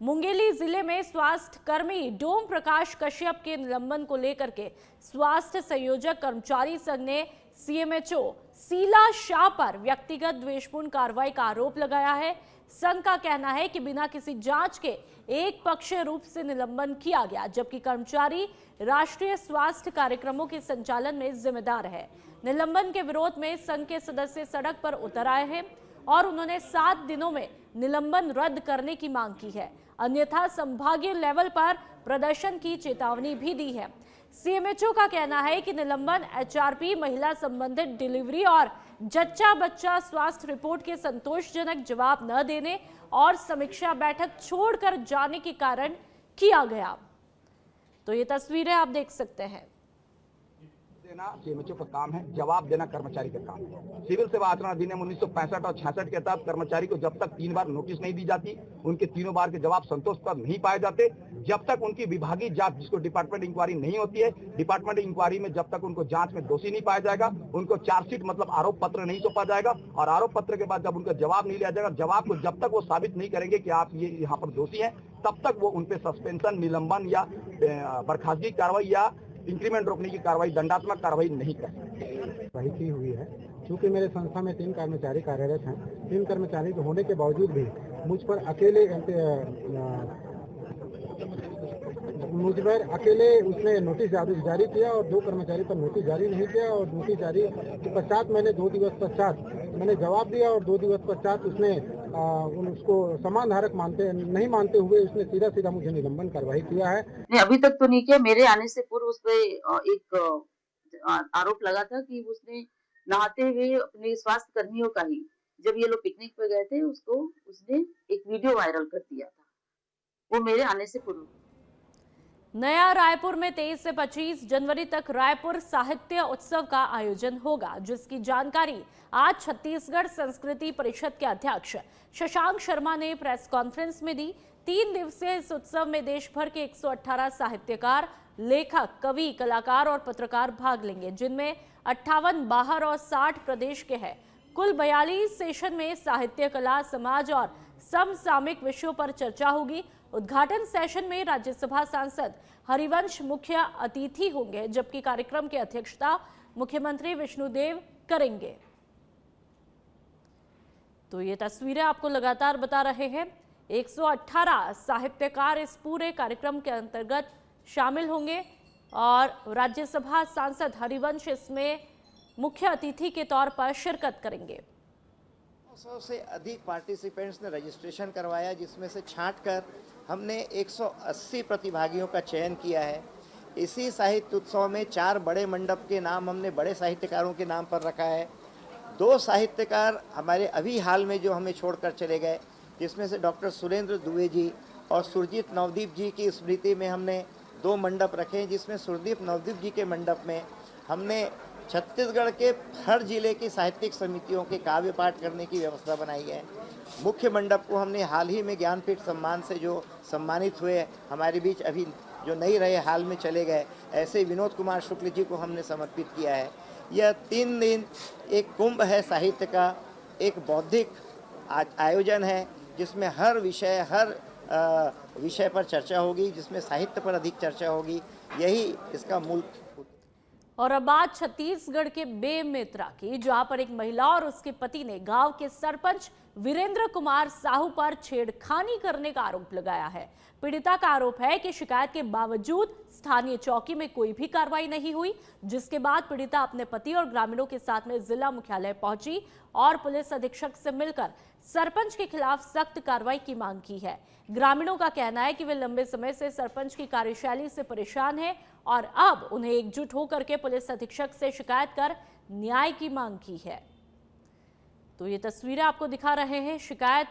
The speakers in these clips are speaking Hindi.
मुंगेली जिले में स्वास्थ्य कर्मी डोम प्रकाश कश्यप के निलंबन को लेकर के स्वास्थ्य संयोजक कर्मचारी संघ ने सीएमएचओ शीला शाह पर व्यक्तिगत द्वेषपूर्ण कार्रवाई का आरोप लगाया है। संघ का कहना है कि बिना किसी जांच के एक पक्षीय रूप से निलंबन किया गया, जबकि कर्मचारी राष्ट्रीय स्वास्थ्य कार्यक्रमों के संचालन में जिम्मेदार है। निलंबन के विरोध में संघ के सदस्य सड़क पर उतर आए हैं और उन्होंने 7 दिनों में निलंबन रद्द करने की मांग की है, अन्यथा संभागीय लेवल पर प्रदर्शन की चेतावनी भी दी है। सीएमएचओ का कहना है कि निलंबन एचआरपी, महिला संबंधित डिलीवरी और जच्चा बच्चा स्वास्थ्य रिपोर्ट के संतोषजनक जवाब न देने और समीक्षा बैठक छोड़कर जाने के कारण किया गया। तो ये तस्वीरें आप देख सकते हैं। देना सीएमएचओ का काम है, जवाब देना कर्मचारी का काम है। सिविल सेवा आचरण अधिनियम 1965 और 66 के तहत कर्मचारी को जब तक 3 बार नोटिस नहीं दी जाती, उनके तीनों बार के जवाब संतोषप्रद नहीं पाए जाते, जब तक उनकी विभागीय जांच जिसको डिपार्टमेंट इंक्वायरी नहीं होती है, डिपार्टमेंट इंक्वायरी में जब तक उनको जांच में दोषी नहीं पाया जाएगा, उनको चार्जशीट मतलब आरोप पत्र नहीं सौंपा जाएगा और आरोप पत्र के बाद जब उनका जवाब नहीं लिया जाएगा, जवाब को जब तक वो साबित नहीं करेंगे कि आप ये यहाँ पर दोषी हैं, तब तक वो उनपे सस्पेंशन, निलंबन या बर्खास्तगी कार्रवाई या इंक्रीमेंट रोकने की कार्रवाई, दंडात्मक कार्रवाई नहीं कर सकते। वही की हुई है। चूंकि मेरे संस्था में 3 कर्मचारी कार्यरत हैं, 3 कर्मचारी के होने के बावजूद भी मुझ पर अकेले उसने नोटिस जारी किया और 2 कर्मचारी पर नोटिस जारी नहीं किया और नोटिस जारी के पश्चात मैंने 2 दिवस पश्चात मैंने जवाब दिया और 2 दिवस पश्चात उसने उसको समान धारक नहीं मानते हुए उसने सीधा मुझे निलंबन कार्रवाई किया है। नहीं, अभी तक तो नहीं किया। मेरे आने से पूर्व उस पे एक आरोप लगा था कि उसने नहाते हुए अपने स्वास्थ्य कर्मियों का ही, जब ये लोग पिकनिक पे गए थे, उसने एक वीडियो वायरल कर दिया था, वो मेरे आने से पूर्व। नया रायपुर में 23 से 25 जनवरी तक रायपुर साहित्य उत्सव का आयोजन होगा, जिसकी जानकारी आज छत्तीसगढ़ संस्कृति परिषद के अध्यक्ष शशांक शर्मा ने प्रेस कॉन्फ्रेंस में दी। 3 दिवसीय इस उत्सव में देश भर के 118 साहित्यकार, लेखक, कवि, कलाकार और पत्रकार भाग लेंगे, जिनमें 58 बाहर और 60 प्रदेश के हैं। कुल 42 सेशन में साहित्य, कला, समाज और समसामयिक विषयों पर चर्चा होगी। उद्घाटन सेशन में राज्यसभा सांसद हरिवंश मुख्य अतिथि होंगे, जबकि कार्यक्रम की अध्यक्षता मुख्यमंत्री विष्णुदेव करेंगे। तो ये तस्वीरें आपको लगातार बता रहे हैं। 118 साहित्यकार इस पूरे कार्यक्रम के अंतर्गत शामिल होंगे और राज्यसभा सांसद हरिवंश इसमें मुख्य अतिथि के तौर पर शिरकत करेंगे। 100 से अधिक पार्टिसिपेंट्स ने रजिस्ट्रेशन करवाया, जिसमें से छांटकर हमने 180 प्रतिभागियों का चयन किया है। इसी साहित्य उत्सव में 4 बड़े मंडप के नाम हमने बड़े साहित्यकारों के नाम पर रखा है। 2 साहित्यकार हमारे अभी हाल में जो हमें छोड़कर चले गए, जिसमें से डॉक्टर सुरेंद्र दुबे जी और सुरजीत नवदीप जी की स्मृति में हमने 2 मंडप रखे, जिसमें सुरदीप नवदीप जी के मंडप में हमने छत्तीसगढ़ के हर जिले की साहित्यिक समितियों के काव्य पाठ करने की व्यवस्था बनाई है। मुख्य मंडप को हमने हाल ही में ज्ञानपीठ सम्मान से जो सम्मानित हुए हमारे बीच, अभी जो नहीं रहे, हाल में चले गए, ऐसे विनोद कुमार शुक्ल जी को हमने समर्पित किया है। यह 3 दिन एक कुंभ है साहित्य का, एक बौद्धिक आयोजन है, जिसमें हर विषय पर चर्चा होगी, जिसमें साहित्य पर अधिक चर्चा होगी। यही इसका मूल। और अब बात छत्तीसगढ़ के बेमेतरा की, जहां पर एक महिला और उसके पति ने गांव के सरपंच वीरेंद्र कुमार साहू पर छेड़खानी करने का आरोप लगाया है। पीड़िता का आरोप है कि शिकायत के बावजूद स्थानीय चौकी में कोई भी कार्रवाई नहीं हुई, जिसके बाद पीड़िता अपने पति और ग्रामीणों के साथ में जिला मुख्यालय पहुंची और पुलिस अधीक्षक से मिलकर सरपंच के खिलाफ सख्त कार्रवाई की मांग की है। ग्रामीणों का कहना है कि वे लंबे समय से सरपंच की कार्यशैली से परेशान हैं और अब उन्हें एकजुट होकर के पुलिस अधीक्षक से शिकायत कर न्याय की मांग की है। तो ये तस्वीरें आपको दिखा रहे हैं, शिकायत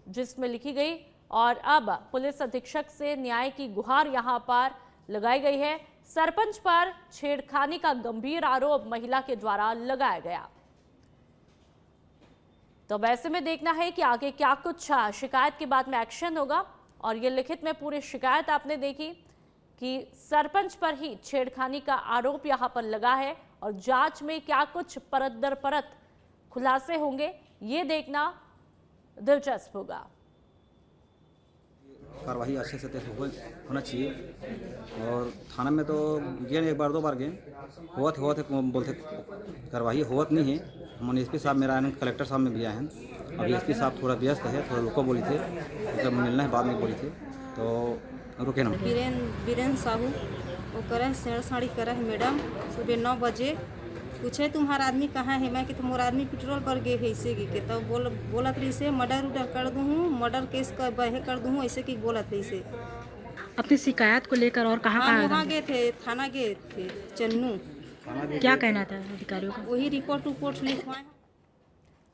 जिसमें लिखी गई और अब पुलिस अधीक्षक से न्याय की गुहार यहां पर लगाई गई है। सरपंच पर छेड़खानी का गंभीर आरोप महिला के द्वारा लगाया गया। तो अब ऐसे में देखना है कि आगे क्या कुछ शिकायत के बाद में एक्शन होगा। और ये लिखित में पूरी शिकायत आपने देखी कि सरपंच पर ही छेड़खानी का आरोप यहां पर लगा है और जांच में क्या कुछ परत दर परत खुलासे होंगे, ये देखना दिलचस्प होगा। कार्रवाई अच्छे से होना चाहिए। और थाना में तो गए एक बार 2 बार गए, होत बोलते कार्रवाई होत नहीं है। हम एसपी साहब मेरा आए, कलेक्टर साहब में भी आए हैं। अभी एसपी साहब थोड़ा व्यस्त है, थोड़ा रुको बोली थे, जब मिलना है बाद में बोली थे तो रुके ना। बीरेन साहू वो करे सेड़ साड़ी करे है मैडम, सुबह 9 बजे पूछे तुम्हारा आदमी कहाँ है। मैं कि तुम्हारा आदमी पेट्रोल पर गए है ऐसे के तो बोलत रही से मर्डर उडर कर दूँ, मर्डर केस का बहे कर दूँ ऐसे की बोलत रही से। अपनी शिकायत को लेकर और कहाँ हम वहाँ गए थे, थाना गए थे चन्नू। क्या कहना था अधिकारियों का? वही रिपोर्ट लिखवाए।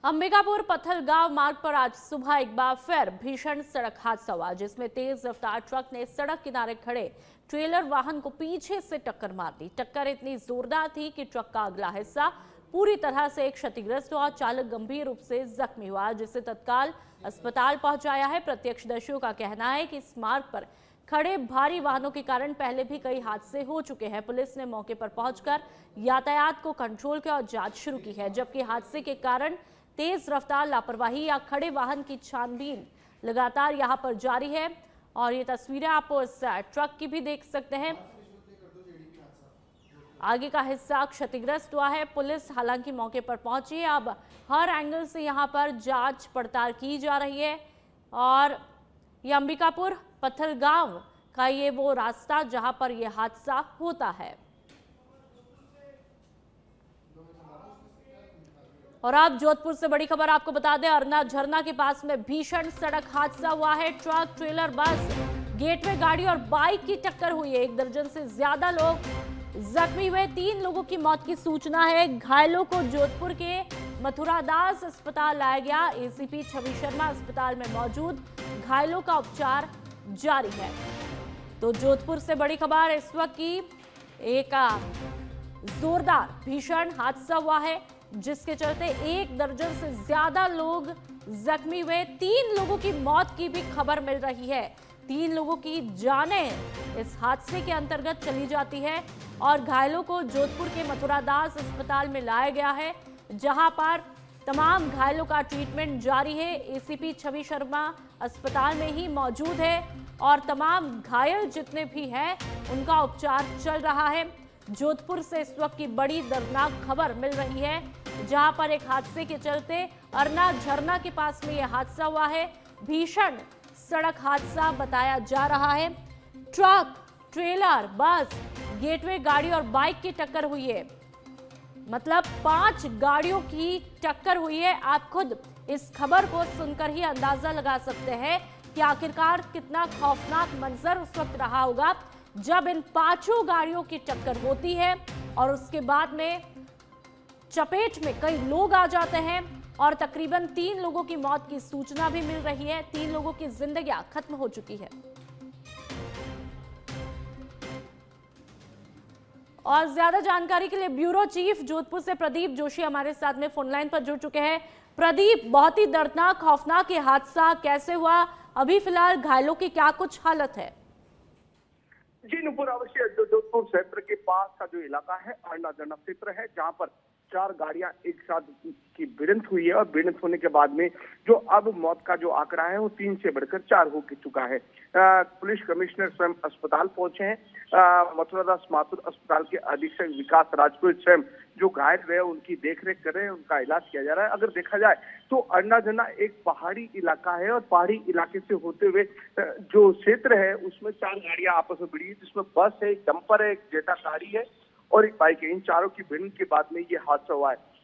अंबिकापुर पत्थलगांव मार्ग पर आज सुबह एक बार फिर भीषण सड़क हादसा हुआ, जिसमें तेज रफ्तार ट्रक ने सड़क किनारे खड़े ट्रेलर वाहन को पीछे से टक्कर मार दी। टक्कर इतनी जोरदार थी कि ट्रक का अगला हिस्सा पूरी तरह से क्षतिग्रस्त हुआ। चालक गंभीर रूप से जख्मी हुआ, जिसे तत्काल अस्पताल पहुंचाया है। प्रत्यक्षदर्शियों का कहना है कि इस मार्ग पर खड़े भारी वाहनों के कारण पहले भी कई हादसे हो चुके हैं। पुलिस ने मौके पर पहुंचकर यातायात को कंट्रोल किया और जांच शुरू की है, जबकि हादसे के कारण तेज रफ्तार, लापरवाही या खड़े वाहन की छानबीन लगातार यहां पर जारी है। और ये तस्वीरें आप उस ट्रक की भी देख सकते हैं। आगे का हिस्सा क्षतिग्रस्त हुआ है। पुलिस हालांकि मौके पर पहुंची है। अब हर एंगल से यहां पर जांच पड़ताल की जा रही है। और ये अंबिकापुर पत्थलगांव का ये वो रास्ता जहां पर यह हादसा होता है। और अब जोधपुर से बड़ी खबर आपको बता दें, अरना झरना के पास में भीषण सड़क हादसा हुआ है। ट्रक, ट्रेलर, बस, गेटवे गाड़ी और बाइक की टक्कर हुई है। 1 दर्जन से ज्यादा लोग जख्मी हुए। 3 लोगों की मौत की सूचना है। घायलों को जोधपुर के मथुरादास अस्पताल लाया गया। एसीपी छवि शर्मा अस्पताल में मौजूद, घायलों का उपचार जारी है। तो जोधपुर से बड़ी खबर इस वक्त की, एक जोरदार भीषण हादसा हुआ है, जिसके चलते 1 दर्जन से ज्यादा लोग जख्मी हुए। 3 लोगों की मौत की भी खबर मिल रही है। 3 लोगों की जानें इस हादसे के अंतर्गत चली जाती है और घायलों को जोधपुर के मथुरादास अस्पताल में लाया गया है, जहां पर तमाम घायलों का ट्रीटमेंट जारी है। एसीपी छवि शर्मा अस्पताल में ही मौजूद है और तमाम घायल जितने भी हैं उनका उपचार चल रहा है। जोधपुर से इस वक्त की बड़ी दर्दनाक खबर मिल रही है, जहां पर एक हादसे के चलते अरना झरना के पास में यह हादसा हुआ है। भीषण सड़क हादसा बताया जा रहा है। ट्रक, ट्रेलर, बस, गेटवे गाड़ी और बाइक की टक्कर हुई है। मतलब 5 गाड़ियों की टक्कर हुई है। आप खुद इस खबर को सुनकर ही अंदाजा लगा सकते हैं कि आखिरकार कितना खौफनाक मंजर उस वक्त रहा होगा जब इन 5 गाड़ियों की टक्कर होती है और उसके बाद में चपेट में कई लोग आ जाते हैं और तकरीबन 3 लोगों की मौत की सूचना भी मिल रही है। 3 लोगों की जिंदगियां खत्म हो चुकी है। और ज्यादा जानकारी के लिए ब्यूरो चीफ जोधपुर से प्रदीप जोशी हमारे साथ में फोन लाइन पर जुड़ चुके हैं। प्रदीप, बहुत ही दर्दनाक, खौफनाक ये हादसा कैसे हुआ? अभी फिलहाल घायलों की क्या कुछ हालत है? जी नुपुर, अवश्य जोधपुर क्षेत्र के पास का जो इलाका है अरना झरना क्षेत्र है, जहां पर 4 गाड़ियां एक साथ की भिड़ंत हुई है और भिड़ंत होने के बाद में जो अब मौत का जो आंकड़ा है वो 3 से बढ़कर 4 हो चुका है। पुलिस कमिश्नर स्वयं अस्पताल पहुंचे हैं। मथुरादास माथुर अस्पताल के अधीक्षक विकास राजपूत स्वयं जो घायल हुए उनकी देखरेख कर रहे हैं, उनका इलाज किया जा रहा है। अगर देखा जाए तो अरना झरना एक पहाड़ी इलाका है और पहाड़ी इलाके से होते हुए जो क्षेत्र है उसमें 4 गाड़ियां आपस में भिड़ी है, जिसमें बस है, एक डंपर है, एक जेटा गाड़ी है और एक बाइक है। इन चारों की भिड़ंत के बाद में ये हादसा हुआ है।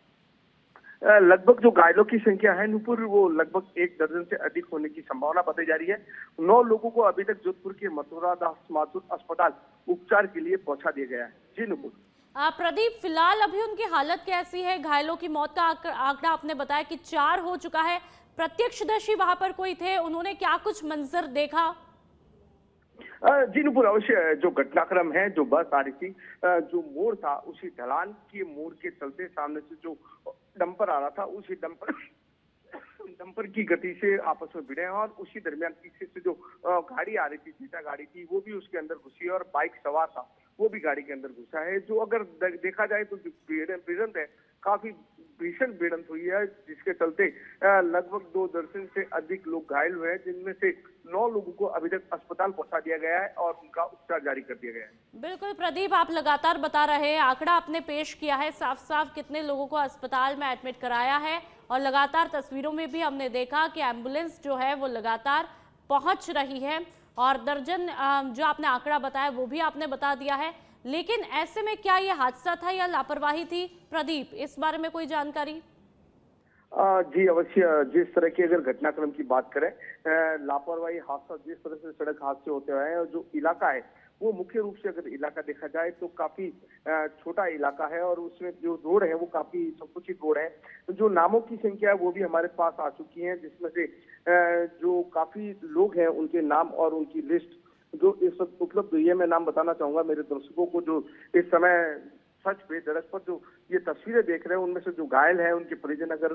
लगभग जो घायलों की संख्या है नुपुर, वो लगभग 1 दर्जन से अधिक होने की संभावना बताई जा रही है। 9 लोगों को अभी तक जोधपुर के मथुरादास माथुर अस्पताल उपचार के लिए पहुंचा दिया गया है। जी नुपुर। प्रदीप, फिलहाल अभी उनकी हालत कैसी है? घायलों की मौत का आंकड़ा आपने बताया कि 4 हो चुका है। प्रत्यक्षदर्शी वहां पर कोई थे, उन्होंने क्या कुछ मंजर देखा? जी नुपुर, अवश्य जो घटनाक्रम है, जो बस आ रही थी, जो मोड़ था उसी ढलान के मोड़ के चलते सामने से जो डंपर आ रहा था उसी डंपर की गति से आपस में भिड़े और उसी दरमियान पीछे से जो गाड़ी आ रही थी, जेटा गाड़ी थी, वो भी उसके अंदर घुसी और बाइक सवार था वो भी गाड़ी के अंदर घुसा है। जो अगर देखा जाए तो भिड़ंत है, काफी भीषण भिड़ंत हुई है, जिसके चलते लगभग 2 दर्जन से अधिक लोग घायल हुए हैं, जिनमें से 9 लोगों को अभी तक अस्पताल पहुंचा दिया गया है और उनका उपचार जारी कर दिया गया है। बिल्कुल प्रदीप, आप लगातार बता रहे हैं, आंकड़ा आपने पेश किया है साफ साफ कितने लोगों को अस्पताल में एडमिट कराया है, और लगातार तस्वीरों में भी हमने देखा कि एम्बुलेंस जो है वो लगातार पहुंच रही है, और दर्जन जो आपने आंकड़ा बताया वो भी आपने बता दिया है। लेकिन ऐसे में क्या ये हादसा था या लापरवाही थी प्रदीप, इस बारे में कोई जानकारी? जी अवश्य, जिस तरह की अगर घटनाक्रम की बात करें, लापरवाही हादसा जिस तरह से सड़क हादसे होते हैं, और जो इलाका है वो मुख्य रूप से अगर इलाका देखा जाए तो काफी छोटा इलाका है, और उसमें जो रोड है वो काफी संकुचित रोड है। तो जो नामों की संख्या है वो भी हमारे पास आ चुकी है, जिसमें से जो काफी लोग हैं उनके नाम और उनकी लिस्ट जो इस वक्त उपलब्ध हुई है। मैं नाम बताना चाहूंगा मेरे दर्शकों को, जो इस समय सच पे सड़क पर जो ये तस्वीरें देख रहे हैं, उनमें से जो घायल है उनके परिजन अगर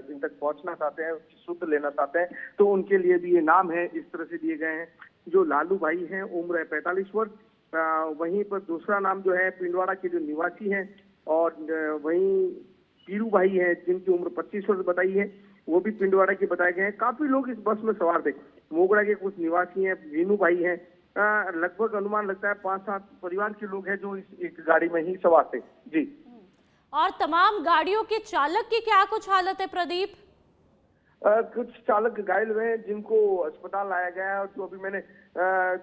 इन तक पहुंचना चाहते हैं, सूत्र लेना चाहते हैं, तो उनके लिए भी ये नाम है इस तरह से दिए गए हैं। जो लालू भाई हैं, उम्र है 45 वर्ष। वहीं पर दूसरा नाम जो है पिंडवाड़ा के जो निवासी हैं, और वहीं पीरू भाई हैं जिनकी उम्र 25 वर्ष बताई है, वो भी पिंडवाड़ा के बताए गए हैं। काफी लोग इस बस में सवार थे। मोगरा के कुछ निवासी हैं, वीनू भाई हैं। लगभग अनुमान लगता है 5-7 परिवार के लोग हैं जो इस एक गाड़ी में ही सवार थे। जी। और तमाम गाड़ियों के चालक की क्या कुछ हालत है प्रदीप? कुछ चालक घायल हुए हैं जिनको अस्पताल लाया गया है, और जो अभी मैंने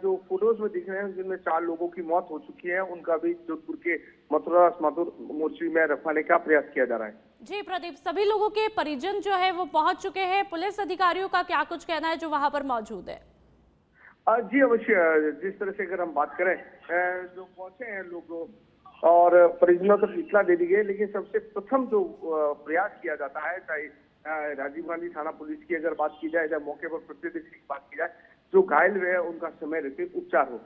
जो फोटोज में दिख रहे हैं जिनमें 4 लोगों की मौत हो चुकी है, उनका भी जोधपुर के मथुरा मोर्चरी में रखवाने का प्रयास किया जा रहा है। जी प्रदीप, सभी लोगों के परिजन जो है वो पहुंच चुके हैं, पुलिस अधिकारियों का क्या कुछ कहना है जो वहां पर मौजूद है? जी अवश्य, जिस तरह से अगर हम बात करें, जो पहुंचे हैं लोग और परिजनों तक इतला दे दी गई, लेकिन सबसे प्रथम जो प्रयास किया जाता है, चाहे राजीव गांधी थाना पुलिस की अगर बात की जाए, चाहे मौके पर प्रत्यक्ष की बात की जाए, जो घायल हुए हैं उनका समय रहते उपचार हो।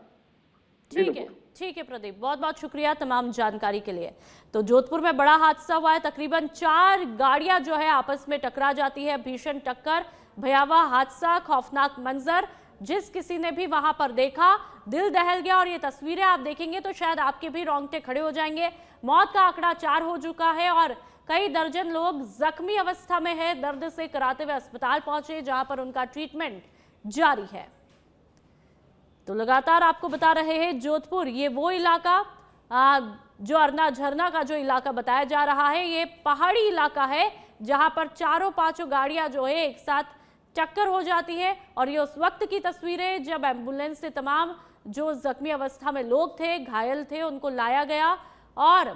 ठीक है प्रदीप, बहुत बहुत शुक्रिया तमाम जानकारी के लिए। तो जोधपुर में बड़ा हादसा हुआ है, तकरीबन 4 गाड़ियां जो है आपस में टकरा जाती है, भीषण टक्कर, भयावह हादसा, खौफनाक मंजर, जिस किसी ने भी वहां पर देखा दिल दहल गया, और ये तस्वीरें आप देखेंगे तो शायद आपके भी रोंगटे खड़े हो जाएंगे। मौत का आंकड़ा 4 हो चुका है और कई दर्जन लोग जख्मी अवस्था में है, दर्द से कराते हुए अस्पताल पहुंचे जहां पर उनका ट्रीटमेंट जारी है। तो लगातार आपको बता रहे हैं जोधपुर, ये वो इलाका जो अरना झरना का जो इलाका बताया जा रहा है, ये पहाड़ी इलाका है जहां पर 4-5 गाड़ियां जो है एक साथ टक्कर हो जाती है। और ये उस वक्त की तस्वीरें जब एम्बुलेंस से तमाम जो जख्मी अवस्था में लोग थे, घायल थे, उनको लाया गया और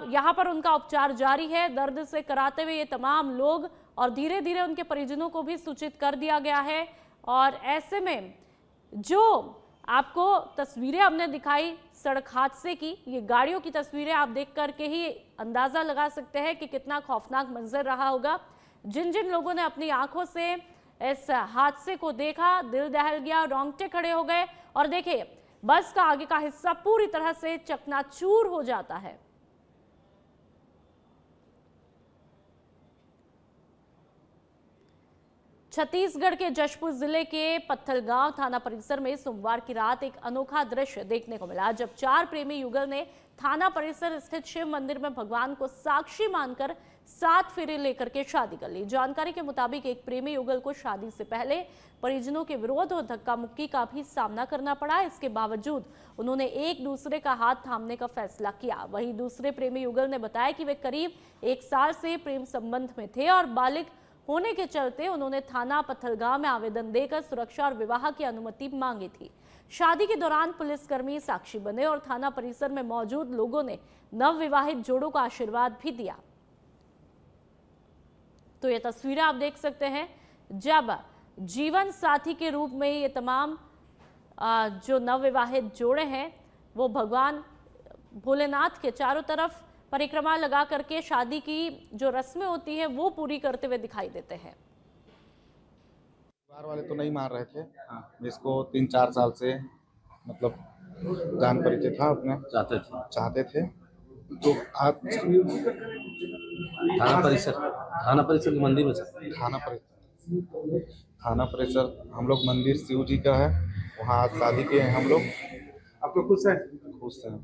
यहाँ पर उनका उपचार जारी है। दर्द से कराते हुए ये तमाम लोग, और धीरे धीरे उनके परिजनों को भी सूचित कर दिया गया है। और ऐसे में जो आपको तस्वीरें हमने दिखाई सड़क हादसे की, ये गाड़ियों की तस्वीरें आप देख करके ही अंदाजा लगा सकते हैं कि कितना खौफनाक मंजर रहा होगा। जिन जिन लोगों ने अपनी आंखों से इस हादसे को देखा, दिल दहल गया, रोंगटे खड़े हो गए। और देखिए, बस का आगे का हिस्सा पूरी तरह से चकनाचूर हो जाता है। छत्तीसगढ़ के जशपुर जिले के पत्थलगांव थाना परिसर में सोमवार की रात एक अनोखा दृश्य देखने को मिला, जब 4 प्रेमी युगल ने थाना परिसर स्थित शिव मंदिर में भगवान को साक्षी मानकर 7 फेरे लेकर के शादी कर ली। जानकारी के मुताबिक एक प्रेमी युगल को शादी से पहले परिजनों के विरोध और धक्का मुक्की का भी सामना करना पड़ा। इसके बावजूद उन्होंने एक दूसरे का हाथ थामने का फैसला किया। वहीं दूसरे प्रेमी युगल ने बताया कि वे करीब 1 साल से प्रेम संबंध में थे और बालिग होने के चलते उन्होंने थाना पत्थलगांव में आवेदन देकर सुरक्षा और विवाह की अनुमति मांगी थी। शादी के दौरान पुलिसकर्मी साक्षी बने और थाना परिसर में मौजूद लोगों ने नव विवाहित जोड़ों का आशीर्वाद भी दिया। तो ये तस्वीरें आप देख सकते हैं जब जीवन साथी के रूप में ये तमाम जो नवविवाहित जोड़े हैं वो भगवान भोलेनाथ के चारों तरफ परिक्रमा लगा करके शादी की जो रस्में होती हैं वो पूरी करते हुए दिखाई देते हैं। परिवार वाले तो नहीं मान रहे थे, जिसको 3-4 साल से मतलब जान परिचय था, अपने चाहते थे। तो आप थाना परिसर के मंदिर में थाना परिसर हम लोग मंदिर शिव जी का है, वहाँ शादी किए हैं हम लोग। आप लोग खुश हैं? खुश हैं।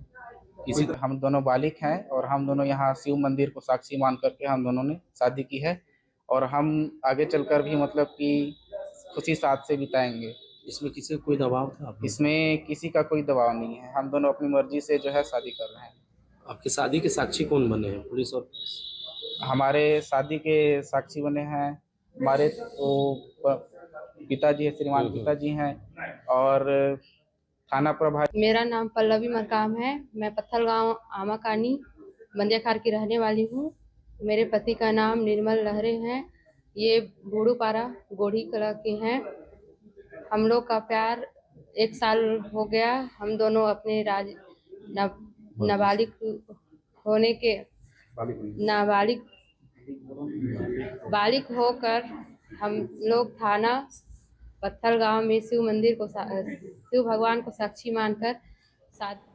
किसी हम दोनों बालिक हैं और हम दोनों यहाँ शिव मंदिर को साक्षी मान करके हम दोनों ने शादी की है और हम आगे चलकर भी मतलब कि खुशी साथ से बिताएंगे। इसमें किसी का कोई दबाव था आपको? इसमें किसी का कोई दबाव नहीं है, हम दोनों अपनी मर्जी से जो है शादी कर रहे हैं। आपकी शादी के साक्षी कौन बने हैं, पुलिस और हमारे शादी के साक्षी बने हैं हमारे पिताजी है, श्रीमान पिताजी हैं और थाना प्रभारी। मेरा नाम पल्लवी मरकाम है। मैं पत्थल गांव आमाकानी बंदियाखार की रहने वाली हूँ। मेरे पति का नाम निर्मल लहरे हैं। ये बूढ़ूपारा गोढ़ी कला के हैं। हम लोग का प्यार 1 साल हो गया। हम दोनों अपने नाबालिग होने के बालिग होकर हम लोग थाना पत्थल गांव में शिव मंदिर को शिव भगवान को साक्षी मानकर शादी।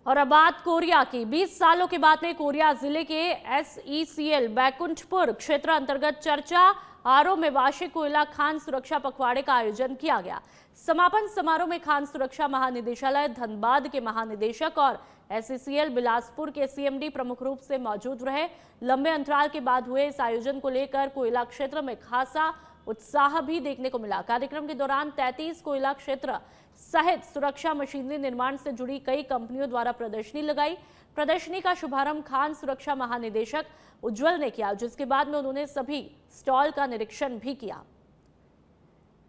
और अब बात कोरिया की। 20 सालों के बाद में कोरिया जिले के SECL बैकुंठपुर क्षेत्र अंतर्गत चर्चा आरो में वार्षिक कोयला खान सुरक्षा पखवाड़े का आयोजन किया गया। समापन समारोह में खान सुरक्षा महानिदेशालय धनबाद के महानिदेशक और SECL बिलासपुर के CMD प्रमुख रूप से मौजूद रहे। लंबे अंतराल के बाद हुए इस आयोजन को लेकर कोयला क्षेत्र में खासा उत्साह भी देखने को मिला। कार्यक्रम के दौरान 33 कोयला क्षेत्र सहित सुरक्षा मशीनरी निर्माण से जुड़ी कई कंपनियों द्वारा प्रदर्शनी लगाई। प्रदर्शनी का शुभारंभ खान सुरक्षा महानिदेशक उज्जवल ने किया, जिसके बाद में उन्होंने सभी स्टॉल का निरीक्षण भी किया।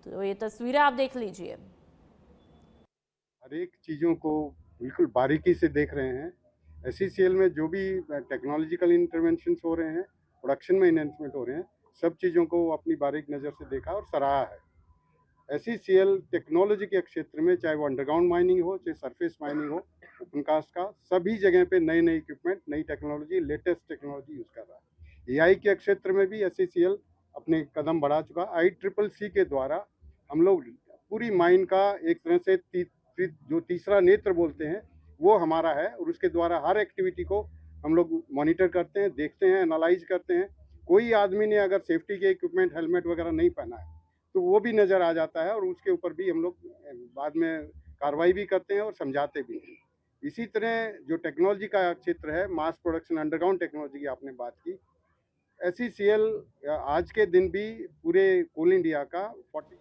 तो ये तस्वीरें आप देख लीजिए। हर एक चीज़ों को बिल्कुल बारीकी से देख रहे हैं। SECL में जो भी टेक्नोलॉजिकल इंटरवेंशंस हो रहे हैं, प्रोडक्शन में इन्हेंसमेंट हो रहे हैं, सब चीज़ों को अपनी बारीक नज़र से देखा और सराहा है। SECL टेक्नोलॉजी के क्षेत्र में, चाहे वो अंडरग्राउंड माइनिंग हो, चाहे सरफेस माइनिंग हो, ओपन कास्ट का, सभी जगह पे नई नई इक्विपमेंट, नई टेक्नोलॉजी, लेटेस्ट टेक्नोलॉजी यूज़ कर रहा है। AI के क्षेत्र में भी SECL अपने कदम बढ़ा चुका। ICCC के द्वारा हम लोग पूरी माइन का एक तरह से जो तीसरा नेत्र बोलते हैं वो हमारा है और उसके द्वारा हर एक्टिविटी को हम लोग मॉनिटर करते हैं, देखते हैं, एनालाइज करते हैं। कोई आदमी ने अगर सेफ्टी के इक्विपमेंट, हेलमेट वगैरह नहीं पहना है तो वो भी नज़र आ जाता है और उसके ऊपर भी हम लोग बाद में कार्रवाई भी करते हैं और समझाते भी हैं। इसी तरह जो टेक्नोलॉजी का क्षेत्र है, मास प्रोडक्शन, अंडरग्राउंड टेक्नोलॉजी की आपने बात की, SECL आज के दिन भी पूरे कोल इंडिया का 40।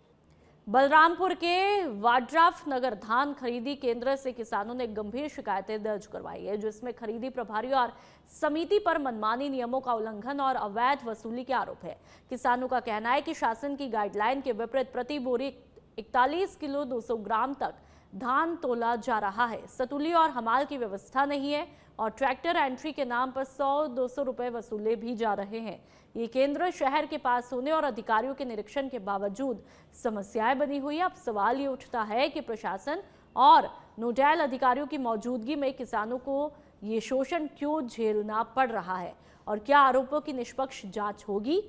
बलरामपुर के वाड्राफ नगर धान खरीदी केंद्र से किसानों ने गंभीर शिकायतें दर्ज करवाई है, जिसमें खरीदी प्रभारी और समिति पर मनमानी नियमों का उल्लंघन और अवैध वसूली के आरोप है। किसानों का कहना है कि शासन की गाइडलाइन के विपरीत प्रति बोरी 41 किलो 200 ग्राम तक धान तोला जा रहा है। सतुली और हमाल की व्यवस्था नहीं है और ट्रैक्टर एंट्री के नाम पर 100-200 रुपए वसूले भी जा रहे हैं। ये केंद्र शहर के पास होने और अधिकारियों के निरीक्षण के बावजूद समस्याएं बनी हुई है। अब सवाल ये उठता है कि प्रशासन और नोडल अधिकारियों की मौजूदगी में किसानों को ये शोषण क्यों झेलना पड़ रहा है और क्या आरोपों की निष्पक्ष जांच होगी?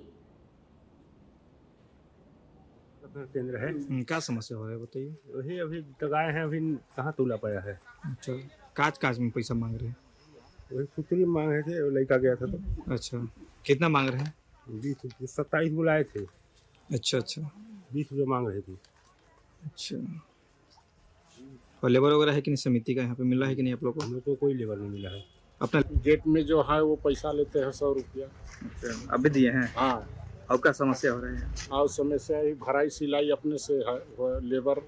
केंद्र है। क्या समस्या हो रहा है बताइए। वही अभी तक आए हैं, अभी कहाँ तोला पाया है। अच्छा, काज में पैसा मांग रहे हैं? वही सूत्री मांग रहे थे, लड़का गया था तो। अच्छा, कितना मांग रहे हैं? 27 बुलाए थे। अच्छा, 20 रुपये मांग रहे थे। अच्छा, और लेबर वगैरह है कि नहीं? समिति का यहाँ पे मिल रहा है कि नहीं आप लोग को? हम लोग को कोई लेबर नहीं मिला है। अपना गेट में जो है वो पैसा लेते हैं 100 रुपया। अच्छा, अभी दिए हैं? हाँ। अब क्या समस्या हो रही है? और समस्या ही भराई सिलाई अपने से है, लेबर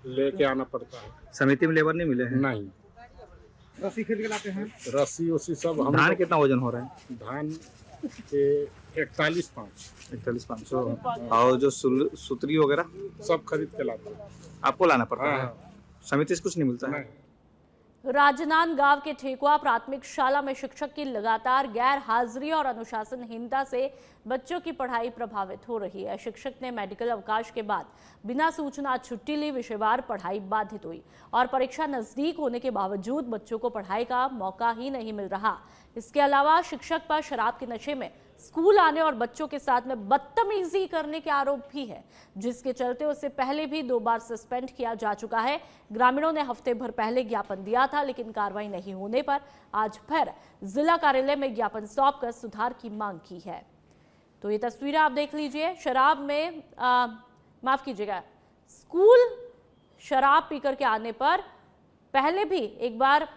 लेके आना पड़ता है। समिति में लेबर नहीं मिले हैं? नहीं। रस्सी खरीद के लाते हैं? रस्सी उसी सब। हम धान कितना वजन हो रहा है? धान के 41,500 और जो सूत्री वगैरह सब खरीद के लाते हैं। आपको लाना पड़ता है? समिति से कुछ नहीं मिलता है? राजनांद गांव के ठेकुआ प्राथमिक शाला में शिक्षक की लगातार गैर हाजिरी और अनुशासनहीनता से बच्चों की पढ़ाई प्रभावित हो रही है। शिक्षक ने मेडिकल अवकाश के बाद बिना सूचना छुट्टी ली, विषयवार पढ़ाई बाधित हुई और परीक्षा नजदीक होने के बावजूद बच्चों को पढ़ाई का मौका ही नहीं मिल रहा। इसके अलावा शिक्षक पर शराब के नशे में स्कूल आने और बच्चों के साथ में बदतमीजी करने के आरोप भी है, जिसके चलते उसे पहले भी 2 बार सस्पेंड किया जा चुका है। ग्रामीणों ने हफ्ते भर पहले ज्ञापन दिया था, लेकिन कार्रवाई नहीं होने पर आज फिर जिला कार्यालय में ज्ञापन सौंपकर सुधार की मांग की है। तो ये तस्वीरें आप देख लीजिए। शराब में माफ कीजिएगा, स्कूल शराब पीकर के आने पर पहले भी एक बार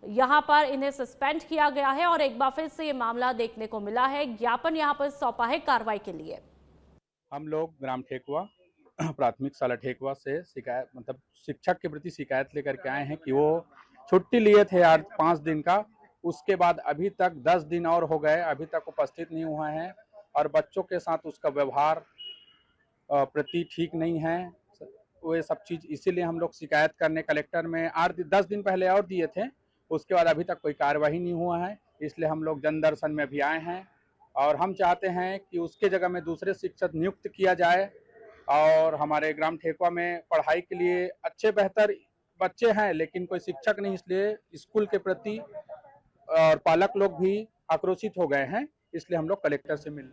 यहाँ पर इन्हें सस्पेंड किया गया है और एक बार फिर से ये मामला देखने को मिला है। ज्ञापन यहाँ पर सौंपा है कार्रवाई के लिए। हम लोग ग्राम ठेकुआ प्राथमिक शाला ठेकुआ से शिकायत मतलब शिक्षक के प्रति शिकायत लेकर के आए हैं कि वो छुट्टी लिए थे आज 5 दिन का, उसके बाद अभी तक 10 दिन और हो गए, अभी तक उपस्थित नहीं हुआ है और बच्चों के साथ उसका व्यवहार प्रति ठीक नहीं है। वो ये सब चीज़ इसीलिए हम लोग शिकायत करने कलेक्टर में 10 दिन पहले और दिए थे, उसके बाद अभी तक कोई कार्यवाही नहीं हुआ है, इसलिए हम लोग जन दर्शन में भी आए हैं और हम चाहते हैं कि उसके जगह में दूसरे शिक्षक नियुक्त किया जाए और हमारे ग्राम ठेकुआ में पढ़ाई के लिए अच्छे बेहतर बच्चे हैं लेकिन कोई शिक्षक नहीं, इसलिए स्कूल के प्रति और पालक लोग भी आक्रोशित हो गए हैं, इसलिए हम लोग कलेक्टर से मिल।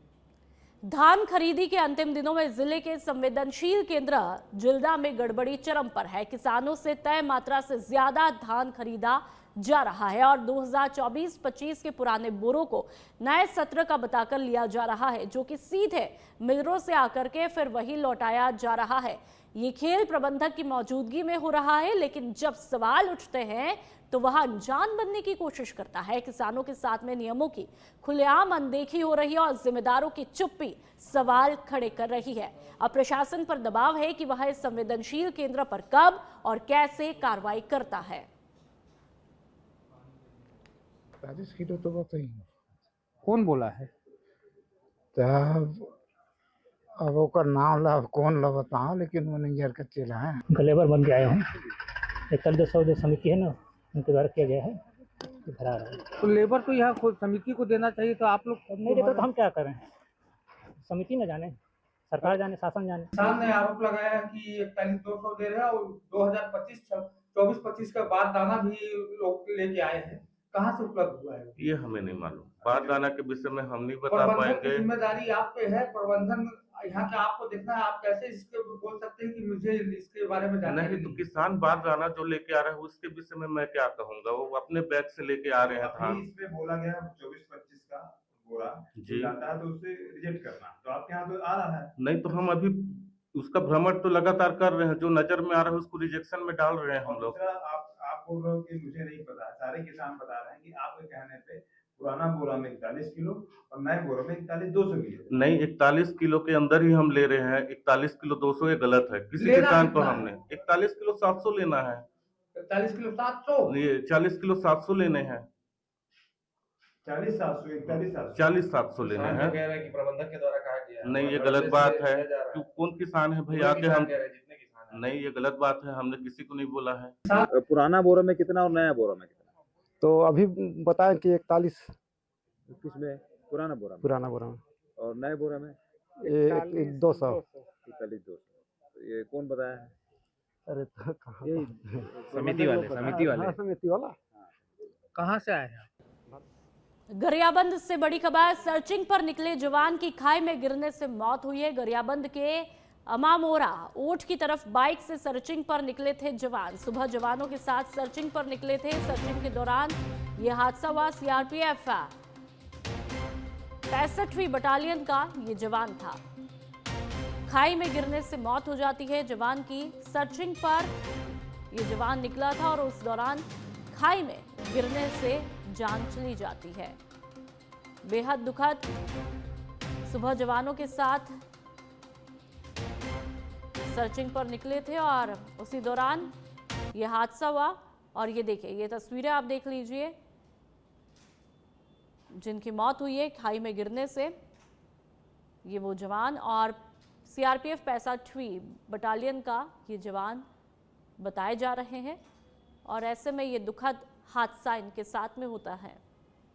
धान खरीदी के अंतिम दिनों में जिले के संवेदनशील केंद्र जिल्दा में गड़बड़ी चरम पर है। किसानों से तय मात्रा से ज्यादा धान खरीदा जा रहा है और 2024-25 के पुराने बोरों को नए सत्र का बताकर लिया जा रहा है, जो कि सीधे मिलरों से आकर के फिर वही लौटाया जा रहा है। ये खेल प्रबंधक की मौजूदगी में हो रहा है, लेकिन जब सवाल उठते हैं तो वह अनजान बनने की कोशिश करता है। किसानों के साथ में नियमों की खुलेआम अनदेखी हो रही है और जिम्मेदारों की चुप्पी सवाल खड़े कर रही है। अब प्रशासन पर दबाव है कि वह इस संवेदनशील केंद्र पर कब और कैसे कार्रवाई करता है। 40 किलो तो बताइए कौन बोला है? अब ओकर नाम ला कौन ला बताओ, लेकिन मैनेजर का चेला है। लेबर बन के आए हूँ, 41 समिति है ना, उनके द्वारा किया गया है, भरा रहा है। तो लेबर तो यहाँ समिति को देना चाहिए, तो आप लोग नहीं देते तो हम क्या करें? समिति न जाने, सरकार जाने, शासन जाने। किसान ने आरोप लगाया है कि 41,200 दे रहे हैं और 2024-25 का बाद दाना भी लोग लेके आए हैं, कहाँ से उपलब्ध हुआ है? ये हमें नहीं मालूम, बाद दाना के विषय में हम नहीं बता पाएंगे। जिम्मेदारी आप पे है, प्रबंधन यहाँ का आपको देखना है, आप कैसे इसके बोल सकते हैं कि मुझे इसके बारे में जानना नहीं? तो किसान बाद दाना जो लेके आ रहे हैं उसके विषय में मैं क्या कहूँगा, वो अपने बैग से लेके आ रहे हैं धान। इसमें बोला गया 24-25 का बोरा जी जाता है तो उसे रिजेक्ट करना, तो आपके यहाँ तो आ रहा है। नहीं तो हम अभी उसका भ्रमण तो लगातार कर रहे हैं, जो नजर में आ रहा है उसको रिजेक्शन में डाल रहे हैं हम लोग। आप बोल रहे हो कि मुझे नहीं पता, सारे किसान बता रहे हैं कि आपके कहने पे पुराना बोरा में 41 किलो और नए बोरा में 41,200 किलो। नहीं, 41 किलो के अंदर ही हम ले रहे हैं, 41 किलो 200 ये गलत है। किसी किसान को हमने 41 किलो 700 लेना है। 41 किलो 700? ये 40 किलो 700 लेने हैं। 40,700 लेने हैं। कह रहे हैं कि प्रबंधक के द्वारा कहा गया है। नहीं, ये गलत बात है। कौन किसान है भैया के हम? नहीं, ये गलत बात है, हमने किसी को नहीं बोला है। पुराना बोरा में कितना और नया बोरा में कितना? तो अभी बताएं कि 41 किसमें? पुराना बोरा में। पुराना बोरा में। और नए बोरा में 200। 41,200। ये कौन बताया है? अरे तो कहाँ? समिति वाले। समिति वाला कहाँ से आए हैं? गरियाबंद से बड़ी खबर, सर्चिंग पर निकले जवान की खाई में गिरने से मौत हुई है। गरियाबंद के अमामोरा ओट की तरफ बाइक से सर्चिंग पर निकले थे जवान। सुबह जवानों के साथ सर्चिंग पर निकले थे। सर्चिंग के दौरान यह हादसा हुआ। सीआरपीएफ 65वीं बटालियन का ये जवान था। खाई में गिरने से मौत हो जाती है जवान की। सर्चिंग पर ये जवान निकला था और उस दौरान खाई में गिरने से जान चली जाती है। बेहद दुखद। सुबह जवानों के साथ सर्चिंग पर निकले थे और उसी दौरान यह हादसा हुआ। और ये देखिए, ये तस्वीरें आप देख लीजिए, जिनकी मौत हुई है खाई में गिरने से। ये वो जवान और सीआरपीएफ 65वीं बटालियन का ये जवान बताए जा रहे हैं और ऐसे में ये दुखद हादसा इनके साथ में होता है।